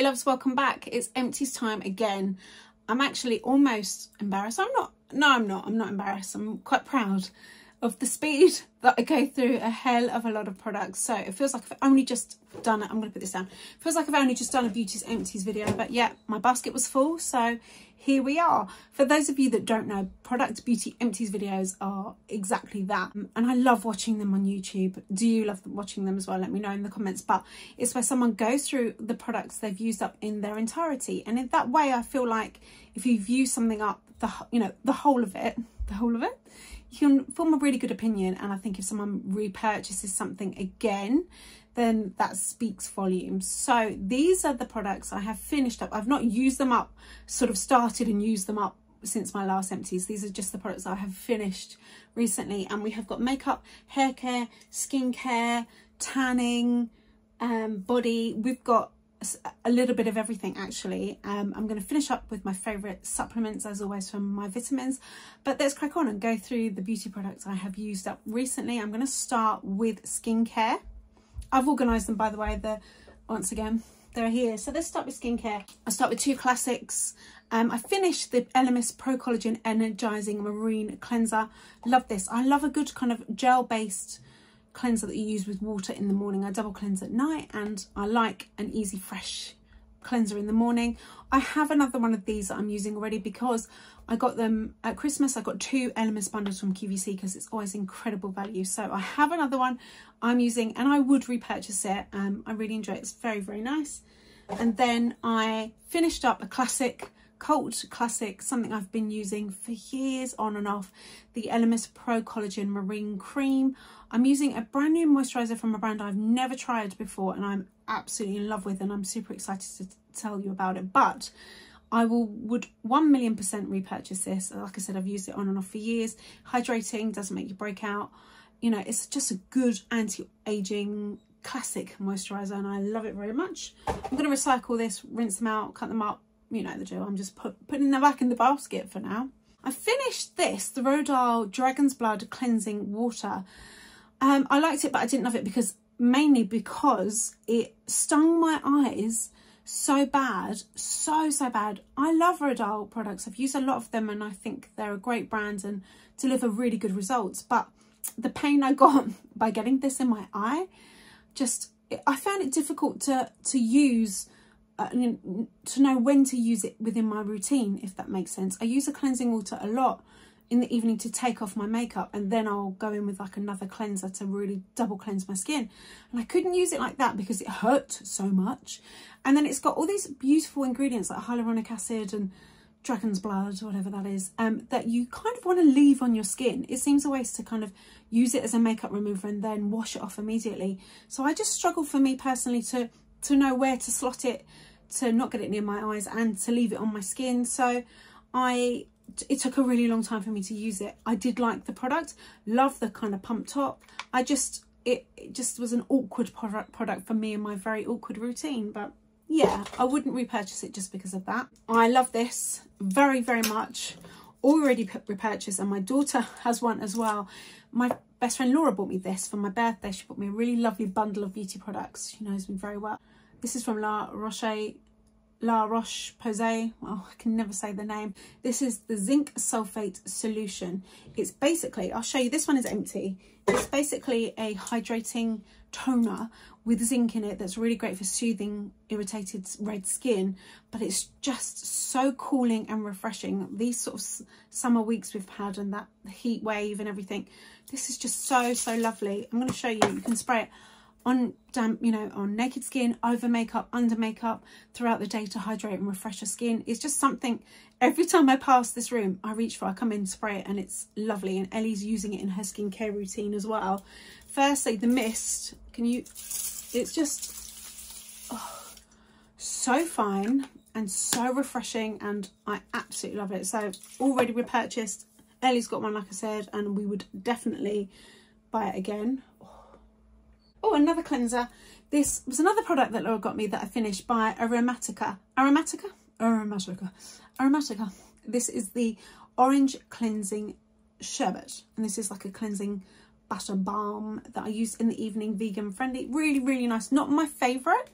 loves, welcome back. It's empties time again. I'm actually almost embarrassed. I'm not embarrassed. I'm quite proud of the speed that I go through a hell of a lot of products. So it feels like I've only just done it. I'm going to put this down. It feels like I've only just done a Beauties Empties video, but yeah, my basket was full. So here we are. For those of you that don't know, product Beauty Empties videos are exactly that. And I love watching them on YouTube. Do you love watching them as well? Let me know in the comments. But it's where someone goes through the products they've used up in their entirety. And in that way, I feel like if you've used something up, the whole of it, you can form a really good opinion. And I think if someone repurchases something again, then that speaks volumes. So these are the products I have finished up. I've not used them up, sort of started and used them up since my last empties. These are just the products I have finished recently. And we have got makeup, hair care, skincare, tanning, body. We've got a little bit of everything actually. I'm going to finish up with my favorite supplements as always from My Vitamins, but let's crack on and go through the beauty products I have used up recently. I'm going to start with skincare. I've organized them, by the way. Once again, they're here. So let's start with skincare. I'll start with two classics. I finished the Elemis Pro-Collagen Energizing Marine Cleanser. Love this. I love a good kind of gel based cleanser that you use with water in the morning. I double cleanse at night, and I like an easy fresh cleanser in the morning. I have another one of these that I'm using already because I got them at Christmas. I got two Elemis bundles from QVC because it's always incredible value. So I have another one I'm using and I would repurchase it. I really enjoy it. It's very, very nice. And then I finished up a classic, cult classic, something I've been using for years on and off, the Elemis Pro Collagen Marine Cream. I'm using a brand new moisturizer from a brand I've never tried before and I'm absolutely in love with, and I'm super excited to tell you about it. But I would 1,000,000% repurchase this. Like I said, I've used it on and off for years. Hydrating, doesn't make you break out. You know, it's just a good anti-aging classic moisturizer and I love it very much. I'm going to recycle this, rinse them out, cut them up. You know the drill. I'm just putting them back in the basket for now. I finished this, the Rodial Dragon's Blood Cleansing Water. I liked it, but I didn't love it mainly because it stung my eyes so bad, so bad. I love Rodial products. I've used a lot of them and I think they're a great brand and deliver really good results. But the pain I got by getting this in my eye, I found it difficult to use, to know when to use it within my routine, if that makes sense. I use the cleansing water a lot in the evening to take off my makeup, and then I'll go in with like another cleanser to really double cleanse my skin. And I couldn't use it like that because it hurt so much. And then it's got all these beautiful ingredients like hyaluronic acid and dragon's blood, whatever that is, that you kind of want to leave on your skin. It seems a waste to kind of use it as a makeup remover and then wash it off immediately. So I just struggle, for me personally, to know where to slot it, to not get it near my eyes and to leave it on my skin. So it took a really long time for me to use it. I did like the product, love the kind of pump top. It just was an awkward product for me in my very awkward routine. But yeah, I wouldn't repurchase it just because of that. I love this very, very much. Already repurchased, and my daughter has one as well. My best friend Laura bought me this for my birthday. She bought me a really lovely bundle of beauty products. She knows me very well. This is from Roche-Posay, well, I can never say the name. This is the zinc sulfate solution. It's basically, I'll show you, this one is empty. It's basically a hydrating toner with zinc in it that's really great for soothing irritated red skin, but it's just so cooling and refreshing. These sort of summer weeks we've had and that heat wave and everything, this is just so lovely. I'm going to show you. You can spray it on damp, you know, on naked skin, over makeup, under makeup, throughout the day to hydrate and refresh your skin. It's just something, every time I pass this room, I reach for, I come in, spray it, and it's lovely. And Ellie's using it in her skincare routine as well. Firstly, the mist, it's just so fine and so refreshing, and I absolutely love it. So already repurchased. Ellie's got one, like I said, and we would definitely buy it again. Oh, another cleanser. This was another product that Laura got me that I finished, by AROMATICA. AROMATICA. This is the Orange Cleansing Sherbet. And this is like a cleansing butter balm that I use in the evening, vegan friendly. Really, really nice. Not my favourite.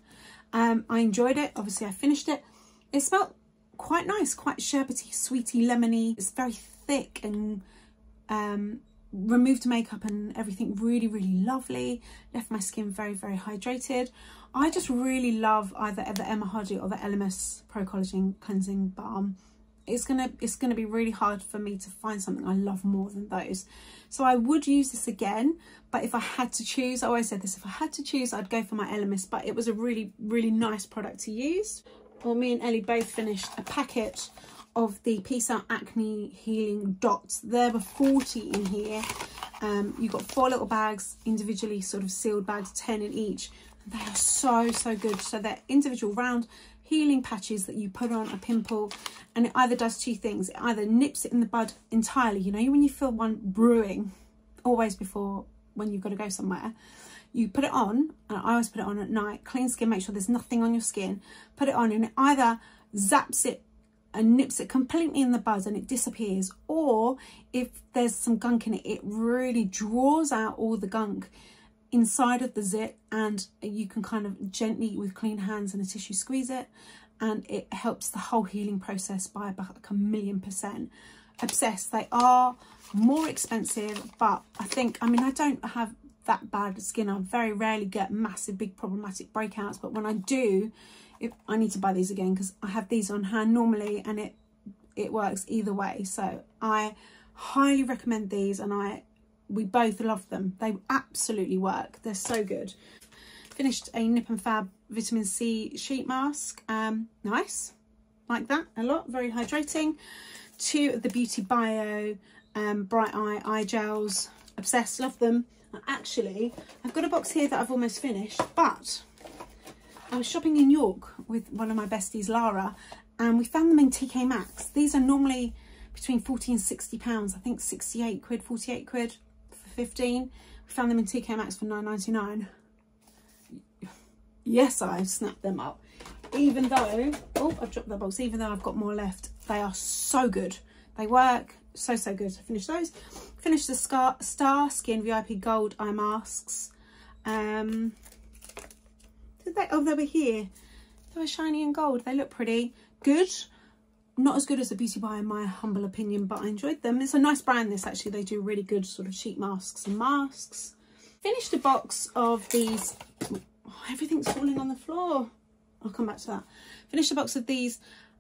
I enjoyed it. Obviously I finished it. It smelled quite nice, quite sherbety, sweety, lemony. It's very thick and removed makeup and everything really, really lovely. Left my skin very, very hydrated. I just really love either the Emma Hardy or the Elemis Pro-Collagen Cleansing Balm. It's gonna be really hard for me to find something I love more than those. So I would use this again, but if I had to choose, I always said this, if I had to choose, I'd go for my Elemis, but it was a really, really nice product to use. Well, me and Ellie both finished a packet of the Peace Out Acne Healing Dots. There were 40 in here. You got 4 little bags, individually sort of sealed bags, 10 in each. And they are so, so good. So they're individual round healing patches that you put on a pimple, and it either does 2 things. It either nips it in the bud entirely, you know, when you feel one brewing, always before when you've got to go somewhere, you put it on, and I always put it on at night, clean skin, make sure there's nothing on your skin, put it on, and it either zaps it and nips it completely in the bud and it disappears, or if there's some gunk in it, it really draws out all the gunk inside of the zit, and you can kind of gently with clean hands and a tissue squeeze it, and it helps the whole healing process by about like 1,000,000%. Obsessed. They are more expensive, but I think, I mean, I don't have that bad skin. I very rarely get massive big problematic breakouts, but when I do, I need to buy these again because I have these on hand normally and it works either way. So I highly recommend these, and we both love them. They absolutely work. They're so good. Finished a NIP+FAB vitamin C sheet mask. Nice, like that a lot, very hydrating. 2 of the BEAUTYBIO Bright Eye gels. Obsessed, love them. Actually, I've got a box here that I've almost finished, but I was shopping in York with one of my besties, Lara, and we found them in TK Maxx. These are normally between 40 and 60 pounds. I think 68 quid, 48 quid for 15. We found them in TK Maxx for 9.99. Yes, I snapped them up. Even though, oh, I've dropped that box, even though I've got more left, they are so good. They work so, so good. I finished those. Finished the STARSKIN VIP Gold Eye Masks. Did they? Oh, they were here. They were shiny and gold. They look pretty good. Not as good as the BEAUTYBIO in my humble opinion, but I enjoyed them. It's a nice brand, this, actually. They do really good sort of sheet masks and masks. Finished a box of these. Oh, everything's falling on the floor. I'll come back to that. Finished a box of these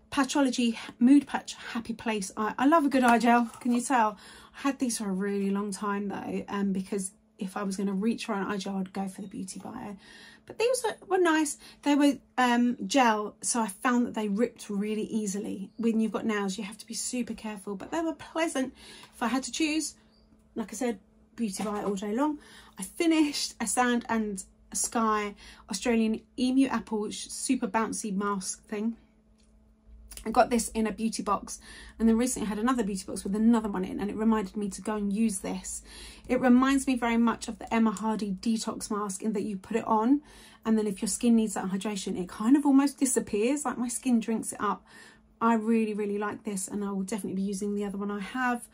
Patchology Moodpatch Happy Place eye. I love a good eye gel, can you tell? I had these for a really long time though, because if I was going to reach for an eye gel, I'd go for the BEAUTYBIO. But these were nice. They were gel, so I found that they ripped really easily. When you've got nails, you have to be super careful, but they were pleasant. If I had to choose, like I said, BEAUTYBIO all day long. I finished a Sand and Sky Australian Emu Apple super bouncy mask thing. I got this in a beauty box, and then recently I had another beauty box with another one in, and it reminded me to go and use this. It reminds me very much of the Emma Hardy detox mask in that you put it on, and then if your skin needs that hydration, it kind of almost disappears, like my skin drinks it up. I really, really like this, and I will definitely be using the other one I have.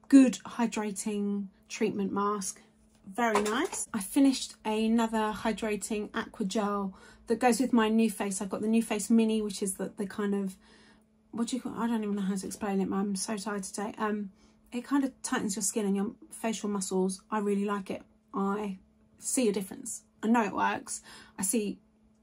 Good hydrating treatment mask. Very nice. I finished another hydrating aqua gel that goes with my NuFACE. I've got the NuFACE Mini, which is the kind of, what do you call it? I don't even know how to explain it, I'm so tired today. It kind of tightens your skin and your facial muscles. I really like it. I see a difference. I know it works. I see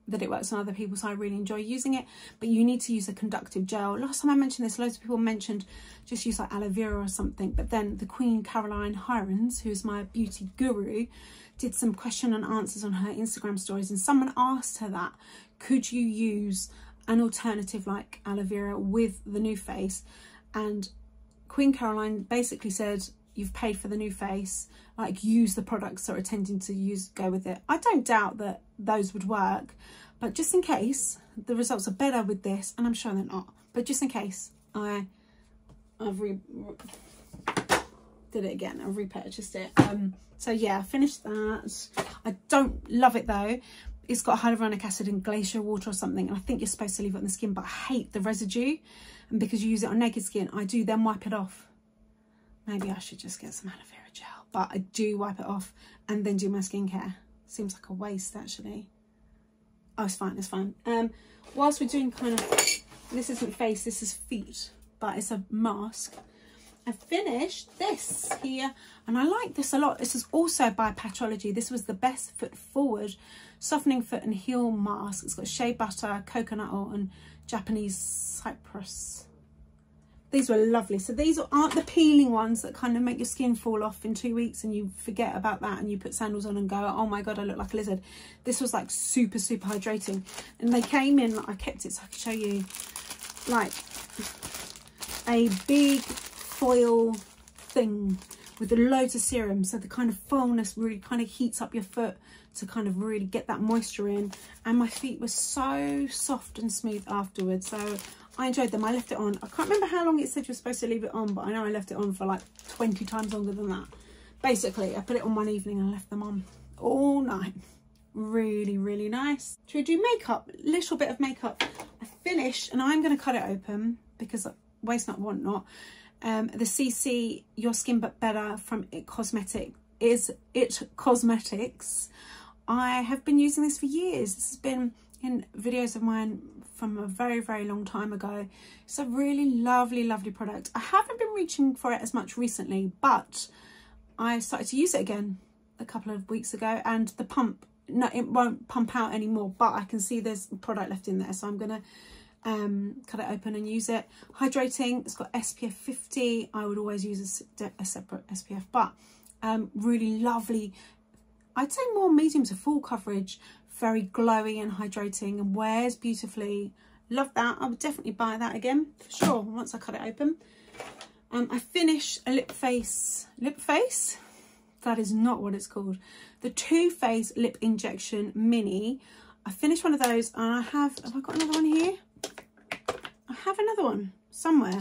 that it works on other people, so I really enjoy using it. But you need to use a conductive gel. Last time I mentioned this, loads of people mentioned just use like aloe vera or something, but then the Queen Caroline Hirons, who's my beauty guru, did some question and answers on her Instagram stories, and someone asked her that, could you use an alternative like aloe vera with the NuFACE? And Queen Caroline basically said, you've paid for the NuFACE, like use the products that are intending to go with it. I don't doubt that those would work, but just in case the results are better with this, and I'm sure they're not, but just in case, I've did it again. I've repurchased it. So yeah, I finished that. I don't love it though. It's got hyaluronic acid and glacier water or something, and I think you're supposed to leave it on the skin, but I hate the residue, and because you use it on naked skin, I do then wipe it off. Maybe I should just get some aloe vera gel, but I do wipe it off and then do my skincare. Seems like a waste actually. Oh, it's fine, it's fine. Whilst we're doing kind of, this isn't face, this is feet, but it's a mask. I finished this here, and I like this a lot. This is also by Patchology. This was the Best Foot Forward Softening Foot and Heel Mask. It's got shea butter, coconut oil, and Japanese cypress. These were lovely. So these aren't the peeling ones that kind of make your skin fall off in 2 weeks and you forget about that and you put sandals on and go, oh my God, I look like a lizard. This was like super, super hydrating. And they came in, I kept it so I could show you, like a big foil thing with loads of serum. So the kind of fullness really kind of heats up your foot to kind of really get that moisture in. And my feet were so soft and smooth afterwards. So I enjoyed them. I left it on. I can't remember how long it said you're supposed to leave it on, but I know I left it on for like 20 times longer than that. Basically, I put it on one evening and I left them on all night. Really, really nice. Should we do makeup? Little bit of makeup. I finished, and I'm going to cut it open because waste not, want not. The CC Your Skin But Better from It Cosmetics. I have been using this for years. This has been in videos of mine from a very, very long time ago. It's a really lovely, lovely product. I haven't been reaching for it as much recently, but I started to use it again a couple of weeks ago, and the pump, no, it won't pump out anymore, but I can see there's product left in there, so I'm gonna cut it open and use it. Hydrating, it's got SPF 50. I would always use a separate SPF, but really lovely. I'd say more medium to full coverage, very glowy and hydrating, and wears beautifully. Love that. I would definitely buy that again for sure once I cut it open. I finished a lip face. That is not what it's called. The Too Faced Lip Injection Mini. I finished one of those, and I have I got another one here? I have another one somewhere.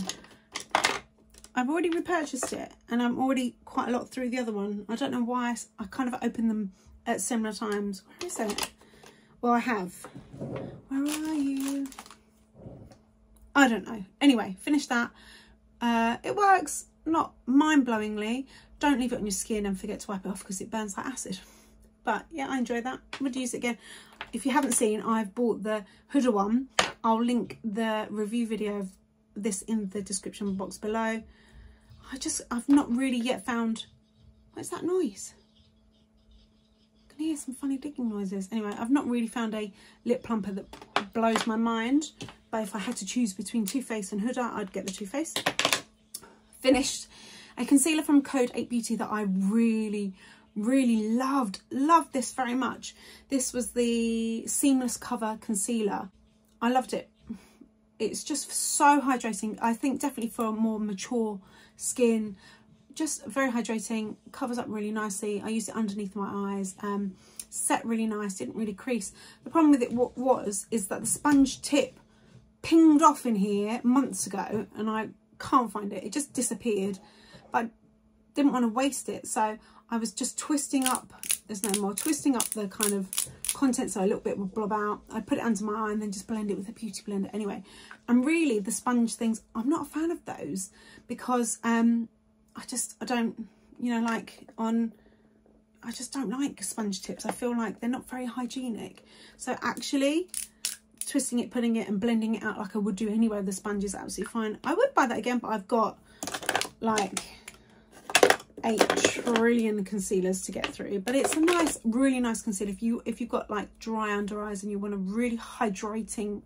I've already repurchased it, and I'm already quite a lot through the other one. I don't know why I kind of opened them at similar times. Where is it? Well, I have. Where are you? I don't know. Anyway, finished that. It works, not mind-blowingly. Don't leave it on your skin and forget to wipe it off because it burns like acid. But yeah, I enjoyed that. I would use it again. If you haven't seen, I've bought the HUDA one. I'll link the review video of this in the description box below. I've not really yet found, what's that noise? I can hear some funny digging noises. Anyway, I've not really found a lip plumper that blows my mind, but if I had to choose between Too Faced and HUDA, I'd get the Too Faced. Finished a concealer from Code 8 Beauty that I really loved this very much. This was the Seamless Cover Concealer. I loved it. It's just so hydrating. I think definitely for a more mature skin, just very hydrating, covers up really nicely. I used it underneath my eyes, set really nice, didn't really crease. The problem with it is that the sponge tip pinged off in here months ago, and I can't find it. It just disappeared, but I didn't want to waste it, so I was just twisting up, there's no more, twisting up the kind of content so a little bit would blob out. I'd put it under my eye and then just blend it with a beauty blender. Anyway, and really the sponge things, I'm not a fan of those because I don't, you know, I just don't like sponge tips. I feel like they're not very hygienic. So actually twisting it, putting it and blending it out like I would do anyway with the sponge is absolutely fine. I would buy that again, but I've got like 8 trillion concealers to get through, but it's a nice, really nice concealer if you've got like dry under eyes and you want a really hydrating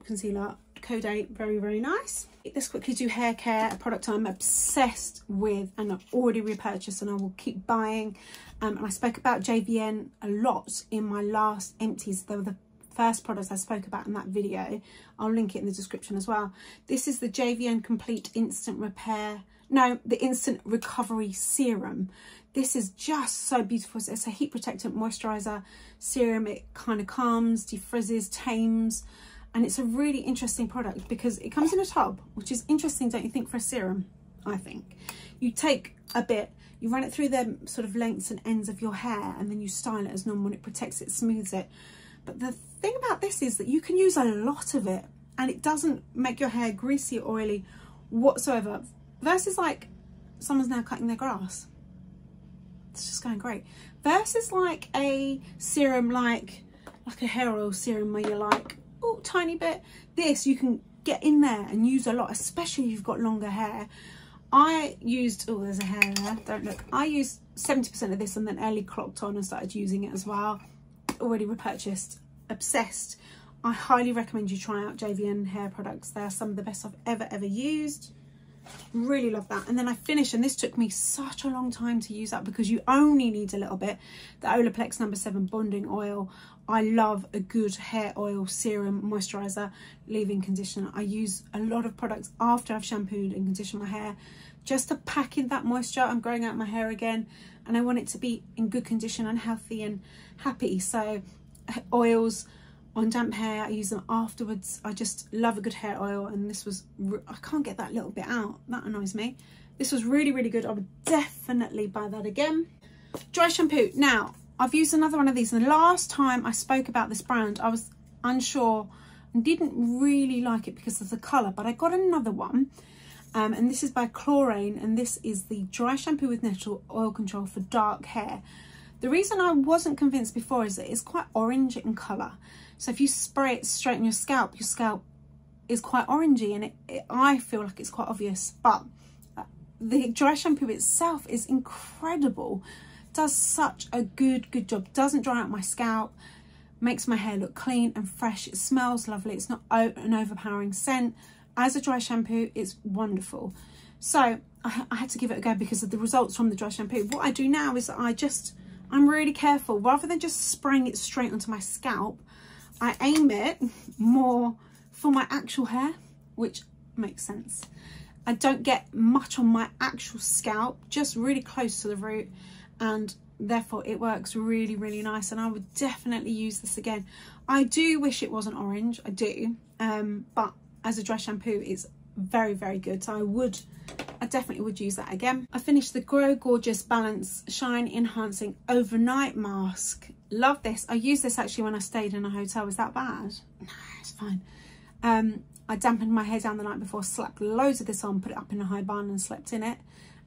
concealer. Code 8, very nice. Let's quickly do hair care, a product I'm obsessed with and I've already repurchased and I will keep buying. And I spoke about JVN a lot in my last empties. They were the first products I spoke about in that video. I'll link it in the description as well. This is the JVN Complete Instant Repair, no, the Instant Recovery Serum. This is just so beautiful. It's a heat protectant moisturizer serum. It kind of calms, defrizzes, tames, and it's a really interesting product because it comes in a tub, which is interesting, don't you think, for a serum? I think you take a bit, you run it through the sort of lengths and ends of your hair, and then you style it as normal, and it protects it, smooths it. But the thing about this is that you can use a lot of it and it doesn't make your hair greasy or oily whatsoever, versus like someone's now cutting their grass. It's just going great. Versus like a serum like like a hair oil serum where you're like, oh, tiny bit. This you can get in there and use a lot, especially if you've got longer hair. I used, oh, there's a hair there, don't look. I used 70% of this and then early clocked on and started using it as well. Already repurchased, obsessed. I highly recommend you try out JVN hair products. They are some of the best I've ever used. Really love that. And then I finished, and this took me such a long time to use up because you only need a little bit, the Olaplex No. 7 bonding oil. I love a good hair oil serum, moisturizer, leave-in conditioner. I use a lot of products after I've shampooed and conditioned my hair just to pack in that moisture. I'm growing out my hair again and I want it to be in good condition and healthy and happy. So oils on damp hair, I use them afterwards. I just love a good hair oil, and this was, I can't get that little bit out. That annoys me. This was really, really good. I would definitely buy that again. Dry shampoo. Now, I've used another one of these, and the last time I spoke about this brand, I was unsure and didn't really like it because of the colour, but I got another one, and this is by Chlorane, and this is the dry shampoo with natural oil control for dark hair. The reason I wasn't convinced before is that it's quite orange in colour. So if you spray it straight on your scalp is quite orangey, and I feel like it's quite obvious. But the dry shampoo itself is incredible. Does such a good job. Doesn't dry out my scalp. Makes my hair look clean and fresh. It smells lovely. It's not an overpowering scent. As a dry shampoo, it's wonderful. So I had to give it a go because of the results from the dry shampoo. What I do now is I'm really careful. Rather than just spraying it straight onto my scalp, I aim it more for my actual hair, which makes sense. I don't get much on my actual scalp, just really close to the root, and therefore it works really, really nice, and I would definitely use this again. I do wish it wasn't orange, I do, but as a dry shampoo it's very, very good, so I definitely would use that again. I finished the Grow Gorgeous Balance Shine Enhancing Overnight Mask. Love this. I used this actually when I stayed in a hotel. Was that bad? No, it's fine. I dampened my hair down the night before, slapped loads of this on, put it up in a high bun and slept in it.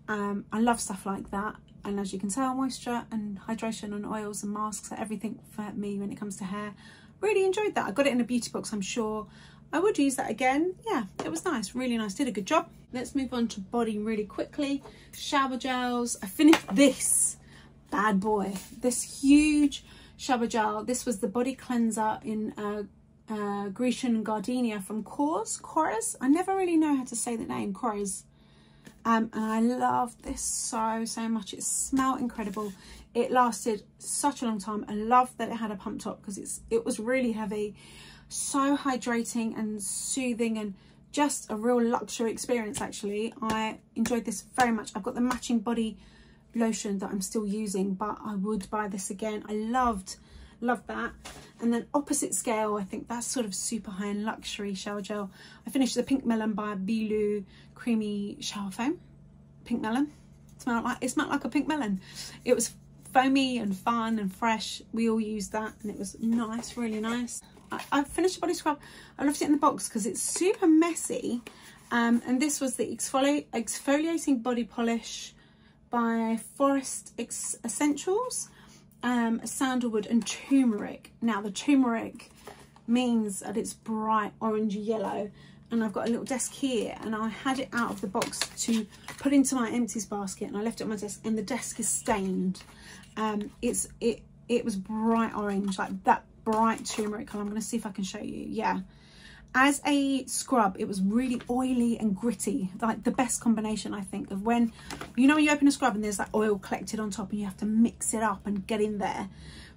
I love stuff like that, and as you can tell, moisture and hydration and oils and masks are everything for me when it comes to hair. Really enjoyed that. I got it in a beauty box. I'm sure I would use that again. Yeah, it was nice, really nice, did a good job. Let's move on to body really quickly. Shower gels. I finished this bad boy, this huge shower gel. This was the body cleanser in Grecian Gardenia from Chorus. I never really know how to say the name, Chorus. And I love this so much. It smelled incredible. It lasted such a long time. I love that it had a pump top because it was really heavy. So hydrating and soothing, and just a real luxury experience actually. I enjoyed this very much. I've got the matching body lotion that I'm still using, but I would buy this again. I loved that. And then opposite scale, I think that's sort of super high-end luxury shower gel. I finished the Pink Melon by BEAUTYBIO creamy shower foam. Pink melon. It smelled like a pink melon. It was foamy and fun and fresh. We all used that and it was nice, really nice. I finished the body scrub. I left it in the box because it's super messy. And this was the exfoliating body polish by Forest Essentials, sandalwood and turmeric. Now the turmeric means that it's bright orange yellow, and I've got a little desk here, and I had it out of the box to put into my empties basket, and I left it on my desk, and the desk is stained. It was bright orange, like that bright turmeric colour. I'm going to see if I can show you. Yeah, as a scrub it was really oily and gritty, like the best combination I think of when you open a scrub and there's that oil collected on top and you have to mix it up and get in there.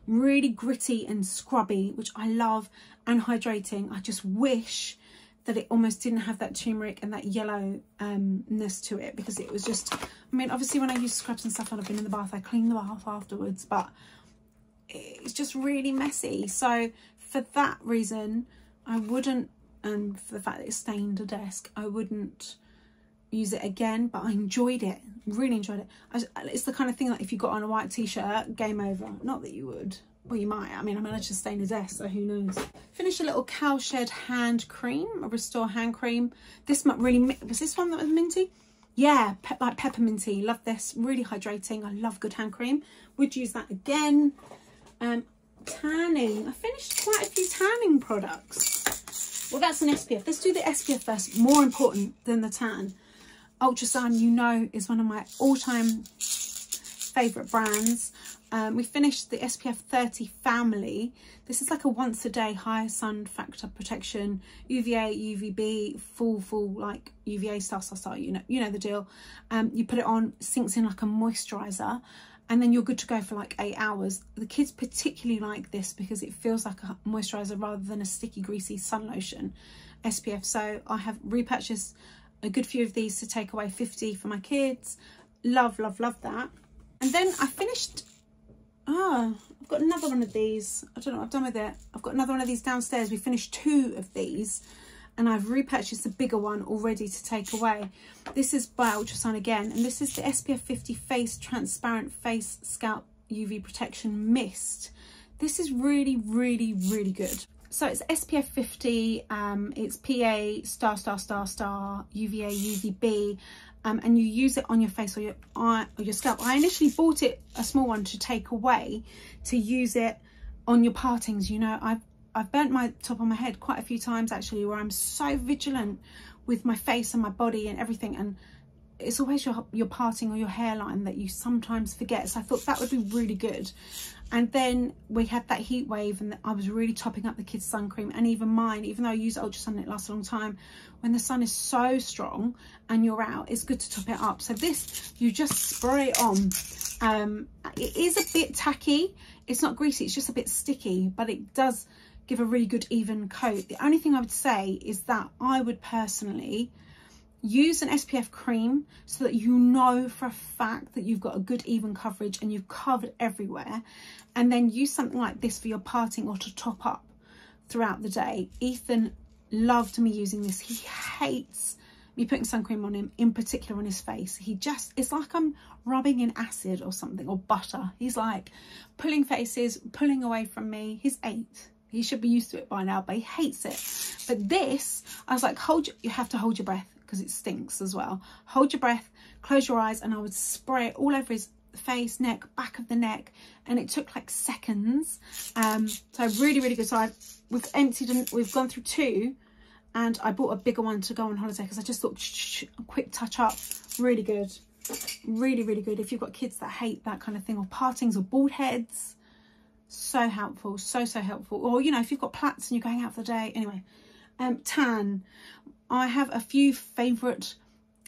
Really gritty and scrubby, which I love, and hydrating. I just wish that it almost didn't have that turmeric and that yellowness to it, because it was just, I mean, obviously when I use scrubs and stuff and I've been in the bath, I clean the bath afterwards, but it's just really messy. So for that reason I wouldn't, and for the fact that it stained a desk, I wouldn't use it again. But I enjoyed it, really enjoyed it. It's the kind of thing that if you got on a white t-shirt, game over. Not that you would, well you might. I mean, I managed to stain a desk, so who knows. Finished a little Cowshed hand cream, a Restore hand cream. This really, was this one that was minty? Yeah, like pepperminty. Love this, really hydrating. I love good hand cream, would use that again. tanning. I finished quite a few tanning products. Well, that's an SPF. Let's do the SPF first, more important than the tan. Ultra Sun, you know, is one of my all-time favourite brands. We finished the SPF 30 family. This is like a once a day high sun factor protection, UVA, UVB, full like UVA star, you know the deal. You put it on, sinks in like a moisturiser, and then you're good to go for like 8 hours. The kids particularly like this because it feels like a moisturiser rather than a sticky, greasy sun lotion SPF. So I have repurchased a good few of these to take away, 50 for my kids. Love, love, love that. And then I finished, I've got another one of these. I don't know what I've done with it. I've got another one of these downstairs. We finished 2 of these and I've repurchased a bigger one already to take away. This is by Ultra Sun again, and this is the SPF 50 Face Transparent Face Scalp UV Protection Mist. This is really, really, really good. So it's SPF 50, it's PA star, UVA, UVB, and you use it on your face or your eye or your scalp. I initially bought it, a small one, to take away, to use it on your partings. You know, I've burnt my top of my head quite a few times actually, where I'm so vigilant with my face and my body and everything, and it's always your parting or your hairline that you sometimes forget. So I thought that would be really good. And then we had that heat wave and I was really topping up the kids' sun cream, and even mine, even though I use Ultra Sun and it lasts a long time, when the sun is so strong and you're out, it's good to top it up. So this, you just spray it on. It is a bit tacky, it's not greasy, it's just a bit sticky, but it does give a really good even coat. The only thing I would say is that I would personally use an SPF cream so that you know for a fact that you've got a good even coverage and you've covered everywhere, and then use something like this for your parting or to top up throughout the day. Ethan loved me using this. He hates me putting sun cream on him, in particular on his face. He just, it's like I'm rubbing in acid or something, or butter. He's like pulling faces, pulling away from me. He's 8. He should be used to it by now, but he hates it. But this, I was like, you have to hold your breath because it stinks as well. Hold your breath, close your eyes, and I would spray it all over his face, neck, back of the neck, and it took like seconds. So really, really good. So we've emptied and we've gone through 2, and I bought a bigger one to go on holiday because I just thought a quick touch up. Really good, really, really good. If you've got kids that hate that kind of thing, or partings or bald heads, so helpful, so helpful. Or, you know, if you've got plaits and you're going out for the day. Anyway, tan. I have a few favourite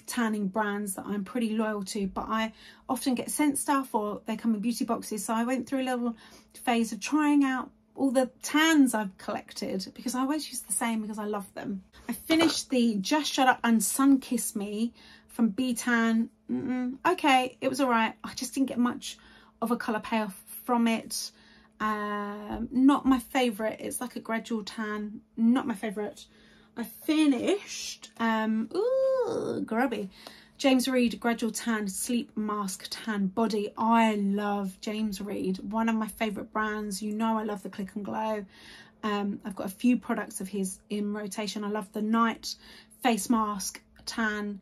tanning brands that I'm pretty loyal to, but I often get sent stuff or they come in beauty boxes. So I went through a little phase of trying out all the tans I've collected, because I always use the same because I love them. I finished the Just Shut Up and Sun Kiss Me from B-Tan. Okay, it was all right. I just didn't get much of a colour payoff from it. Not my favourite. It's like a gradual tan, not my favourite. I finished grubby, James Read Gradual Tan Sleep Mask Tan Body. I love James Read, one of my favourite brands. You know I love the Click and Glow. I've got a few products of his in rotation. I love the night face mask tan,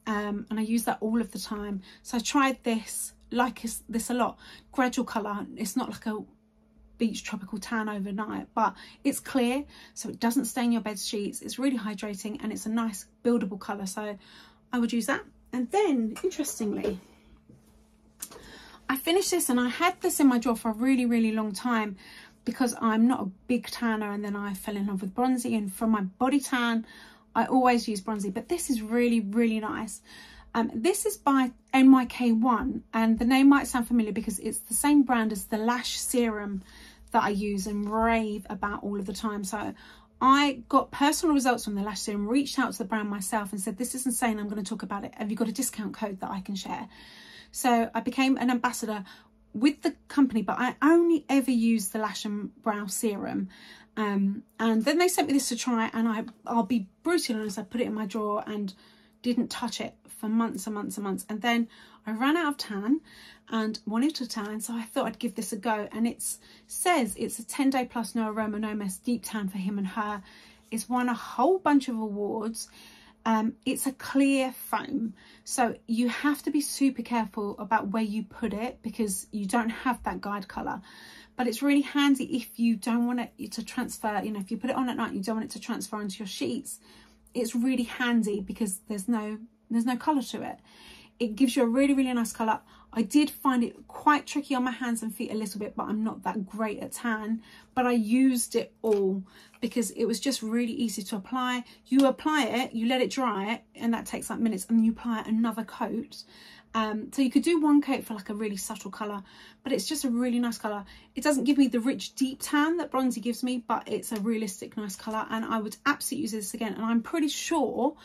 and I use that all of the time. So I tried this, like this a lot. Gradual colour. It's not like a beach tropical tan overnight, but it's clear, so it doesn't stain your bed sheets. It's really hydrating and it's a nice buildable colour, so I would use that. And then, interestingly, I finished this, and I had this in my drawer for a really, really long time because I'm not a big tanner, and then I fell in love with bronzy, and for my body tan I always use bronzy, but this is really, really nice. This is by NYK1, and the name might sound familiar because it's the same brand as the lash serum that I use and rave about all of the time. So I got personal results from the lash serum, reached out to the brand myself and said, this is insane, I'm going to talk about it. Have you got a discount code that I can share? So I became an ambassador with the company, but I only ever used the lash and brow serum. And then they sent me this to try, and I'll be brutally honest, I put it in my drawer and didn't touch it for months and months and months. And then I ran out of tan and wanted to tan, so I thought I'd give this a go. And it says it's a 10-day plus no aroma, no mess deep tan for him and her. It's won a whole bunch of awards. It's a clear foam, so you have to be super careful about where you put it because you don't have that guide colour. but it's really handy if you don't want it to transfer, you know, if you put it on at night, you don't want it to transfer onto your sheets. It's really handy because there's no colour to it. It gives you a really, really nice colour. I did find it quite tricky on my hands and feet a little bit, but I'm not that great at tan. But I used it all because it was just really easy to apply. You apply it, you let it dry, and that takes like minutes, and you apply another coat. So you could do one coat for like a really subtle colour, but it's just a really nice colour. It doesn't give me the rich deep tan that bronzy gives me, but it's a realistic nice colour, and I would absolutely use this again. And I'm pretty sure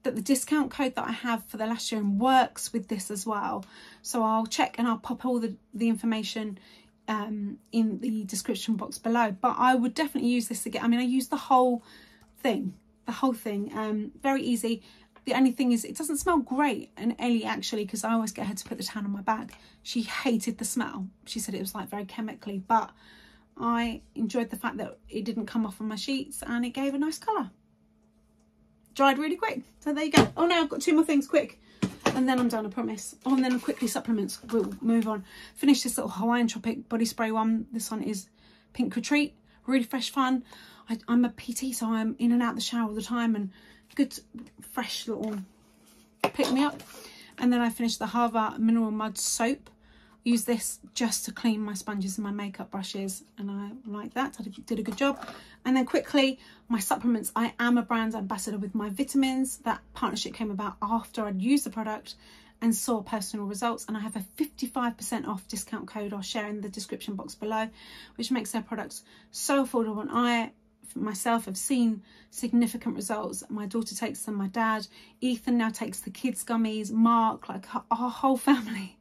that the discount code that I have for the Lash Serum works with this as well. So I'll check and I'll pop all the information in the description box below. But I would definitely use this again. I mean, I used the whole thing, very easy. The only thing is it doesn't smell great. And Ellie, actually, because I always get her to put the tan on my bag, she hated the smell. She said it was like very chemically, but I enjoyed the fact that it didn't come off on my sheets and it gave a nice colour. Dried really quick. So there you go. Oh no, I've got 2 more things quick. And then I'm done, I promise. Oh, and then quickly supplements. We'll move on. Finish this little Hawaiian Tropic body spray one. This one is Pink Retreat. Really fresh fun. I'm a PT, so I'm in and out the shower all the time, and good fresh little pick me up. And then I finished the Hava Mineral Mud Soap. Use this just to clean my sponges and my makeup brushes, and I like that. I did a good job. And then quickly, my supplements. I am a brand ambassador with MyVitamins. That partnership came about after I'd used the product and saw personal results, and I have a 55% off discount code I'll share in the description box below, which makes their products so affordable. And I myself have seen significant results. My daughter takes them, my dad, Ethan now takes the kids gummies, Mark, like our whole family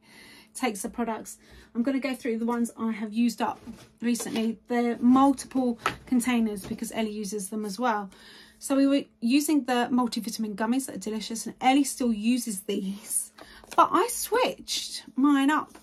takes the products. I'm going to go through the ones I have used up recently. They're multiple containers because Ellie uses them as well. So we were using the multivitamin gummies that are delicious, and Ellie still uses these, but I switched mine up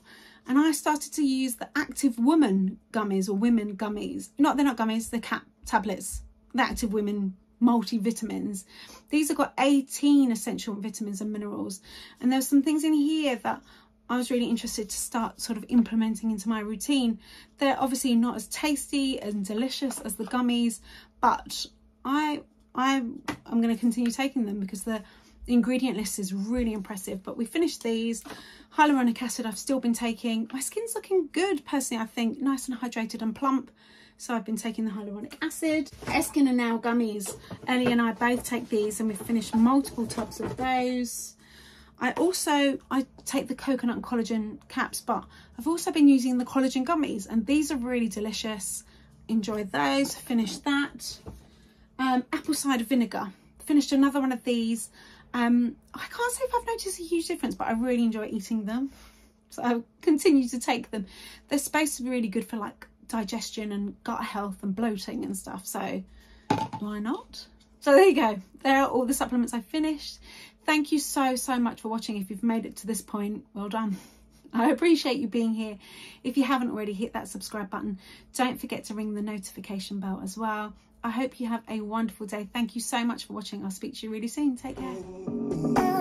and I started to use the Active Woman gummies, or women gummies. They're not gummies, they're cat tablets, the Active Women multivitamins. These have got 18 essential vitamins and minerals, and there's some things in here that I was really interested to start sort of implementing into my routine. They're obviously not as tasty and delicious as the gummies, but I'm going to continue taking them because the ingredient list is really impressive. But we finished these. Hyaluronic acid I've still been taking. My skin's looking good personally, I think, nice and hydrated and plump. So I've been taking the hyaluronic acid. Skin and Now gummies. Ellie and I both take these, and we've finished multiple tubs of those. I take the coconut and collagen caps, but I've also been using the collagen gummies, and these are really delicious. Enjoyed those. Finished that. Apple cider vinegar. Finished another one of these. I can't say if I've noticed a huge difference, but I really enjoy eating them, so I'll continue to take them. They're supposed to be really good for like digestion and gut health and bloating and stuff, so why not? So there you go. There are all the supplements I finished. Thank you so much for watching. If you've made it to this point, well done. I appreciate you being here. If you haven't already, hit that subscribe button. Don't forget to ring the notification bell as well. I hope you have a wonderful day. Thank you so much for watching. I'll speak to you really soon. Take care.